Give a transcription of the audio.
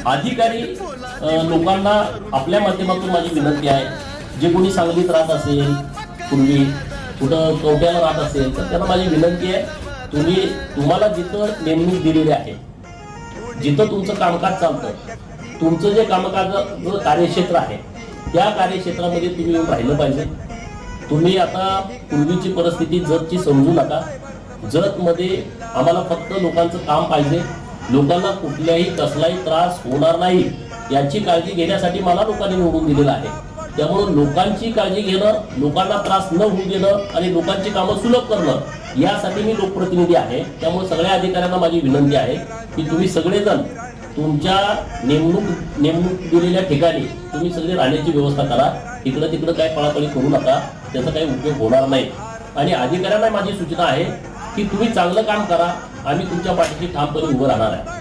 अधिकारी लोकांना आपल्या माध्यमातून माझी विनंती आहे, जे कोणी सांगलीत राहत असेल, पूर्वी कुठं कवट्याला राहत असेल, तर त्यांना माझी विनंती आहे, तुम्हाला जिथं नेमणूक दिलेली आहे, जिथं तुमचं कामकाज चालतं, तुमचं जे कामकाज कार्यक्षेत्र आहे, त्या कार्यक्षेत्रामध्ये तुम्ही येऊन राहिलं पाहिजे. तुम्ही आता पूर्वीची परिस्थिती जतची समजू नका. जतमध्ये आम्हाला फक्त लोकांचं काम पाहिजे, लोकांना कुठल्याही कसलाही त्रास होणार नाही याची काळजी घेण्यासाठी मला लोकांनी निवडून दिलेलं आहे. त्यामुळे लोकांची काळजी घेणं, लोकांना त्रास न होऊ देणं आणि लोकांची कामं सुलभ करणं यासाठी मी लोकप्रतिनिधी आहे. त्यामुळे सगळ्या अधिकाऱ्यांना माझी विनंती आहे की तुम्ही सगळेजण तुमच्या नेमणूक दिलेल्या ठिकाणी तुम्ही सगळे राहण्याची व्यवस्था करा. इकडं तिकडं काय पळापळी करू नका, त्याचा काही उपयोग होणार नाही. आणि अधिकाऱ्यांना माझी सूचना आहे की तुम्ही चांगलं काम करा, आम्ही तुमच्या पाठीशी ठामपणे उभं राहणार आहे.